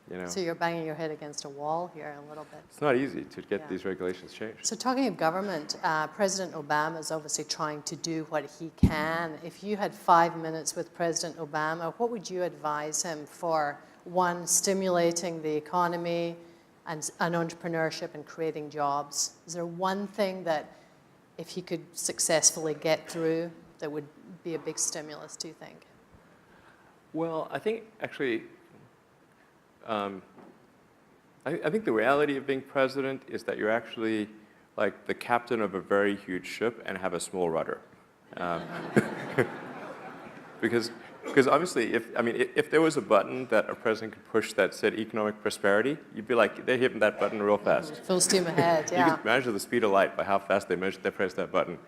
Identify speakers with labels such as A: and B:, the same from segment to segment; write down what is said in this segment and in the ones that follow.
A: You know?
B: So you're banging your head against a wall here a little bit.
A: It's not easy to get these regulations changed.
B: So talking of government, President Obama is obviously trying to do what he can. If you had 5 minutes with President Obama, what would you advise him for, one, stimulating the economy and entrepreneurship and creating jobs? Is there one thing that, if he could successfully get through, that would be a big stimulus, do you think?
A: Well, I think actually, I think the reality of being president is that you're actually like the captain of a very huge ship and have a small rudder. Because obviously, if there was a button that a president could push that said economic prosperity, you'd be like, they're hitting that button real fast.
B: Full steam ahead, yeah.
A: You could measure the speed of light by how fast they press that button,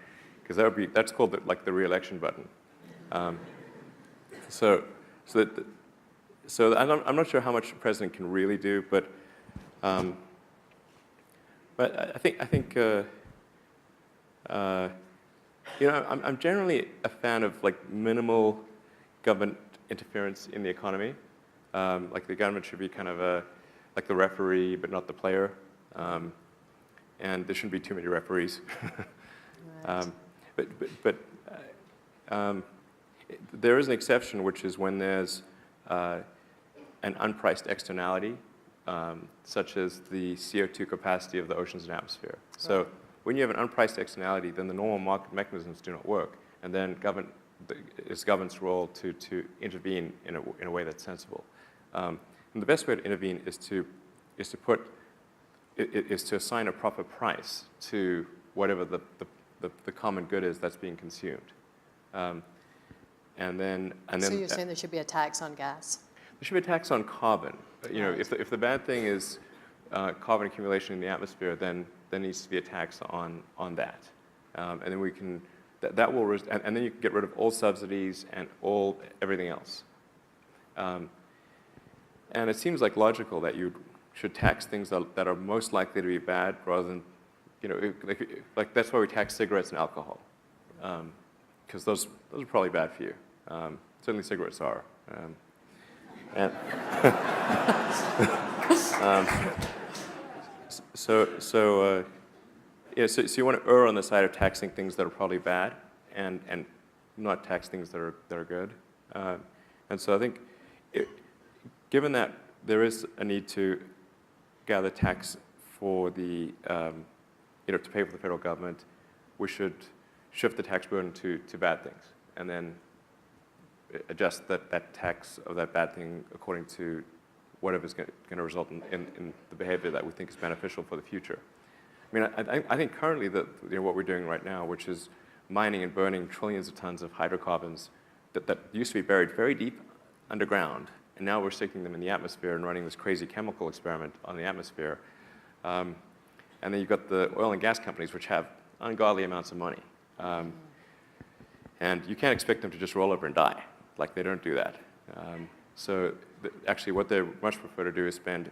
A: because that's called like the re-election button. So I'm not sure how much the president can really do, but I think you know, I'm generally a fan of like minimal government interference in the economy. Like the government should be kind of like the referee, but not the player. And there shouldn't be too many referees.
B: Right.
A: But there is an exception, which is when there's an unpriced externality, such as the CO2 capacity of the oceans and atmosphere. So when you have an unpriced externality, then the normal market mechanisms do not work, and then it's government's role to intervene in a way that's sensible. And the best way to intervene is to assign a proper price to whatever the common good is that's being consumed. So
B: you're saying there should be a tax on gas?
A: There should be a tax on carbon. You know, if the bad thing is carbon accumulation in the atmosphere, then there needs to be a tax on that, and then we can and then you can get rid of all subsidies and everything else. And it seems like logical that you should tax things that are most likely to be bad, rather than, you know, like that's why we tax cigarettes and alcohol, because those are probably bad for you. Certainly cigarettes are. So you want to err on the side of taxing things that are probably bad, and not tax things that are good. And so I think, given that there is a need to gather tax for the, to pay for the federal government, we should shift the tax burden to bad things, and then adjust that tax of that bad thing according to whatever's going to result in the behavior that we think is beneficial for the future. I mean, I think currently what we're doing right now, which is mining and burning trillions of tons of hydrocarbons that used to be buried very deep underground, and now we're sticking them in the atmosphere and running this crazy chemical experiment on the atmosphere. And then you've got the oil and gas companies, which have ungodly amounts of money. And you can't expect them to just roll over and die. Like, they don't do that. So actually what they much prefer to do is spend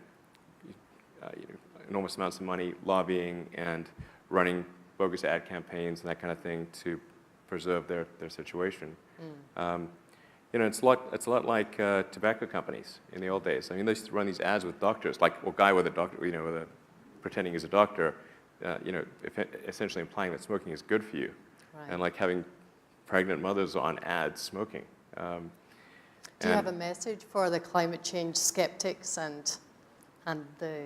A: enormous amounts of money lobbying and running bogus ad campaigns and that kind of thing to preserve their situation. It's a lot like tobacco companies in the old days. I mean, they used to run these ads with doctors, like a guy with a doctor, pretending he's a doctor, essentially implying that smoking is good for you, right. And like having pregnant mothers on ads smoking.
B: Do you have a message for the climate change skeptics and the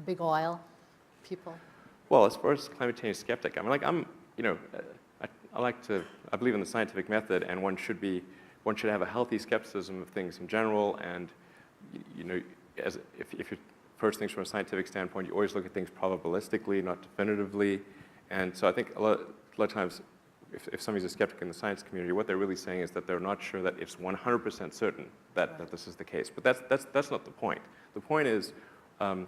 B: big oil people?
A: Well, as far as climate change skeptic, I mean, like I believe in the scientific method, and one should have a healthy skepticism of things in general, and if you approach things from a scientific standpoint, you always look at things probabilistically, not definitively. And so I think a lot of times, if somebody's a skeptic in the science community, what they're really saying is that they're not sure that it's 100% certain that this is the case. But that's not the point. The point is to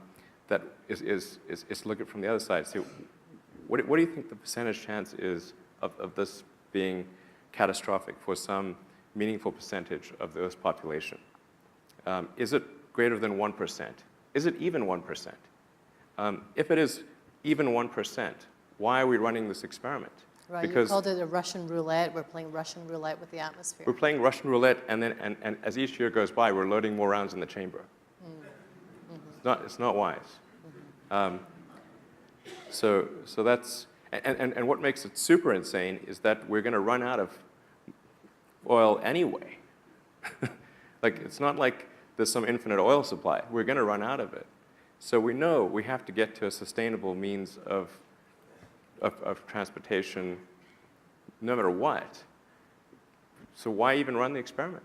A: look at it from the other side. See, what do you think the percentage chance is of this being catastrophic for some meaningful percentage of the Earth's population? Is it greater than 1%? Is it even 1%? If it is even 1%, why are we running this experiment?
B: Right, because you called it a Russian roulette. We're playing Russian roulette with the atmosphere.
A: We're playing Russian roulette, and as each year goes by, we're loading more rounds in the chamber. It's not wise. So that's, and what makes it super insane is that we're going to run out of oil anyway. Like, it's not like there's some infinite oil supply. We're going to run out of it. So we know we have to get to a sustainable means of transportation no matter what. So why even run the experiment?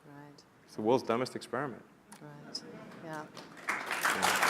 B: Right.
A: It's the world's dumbest experiment.
B: Right. Yeah.
A: Yeah.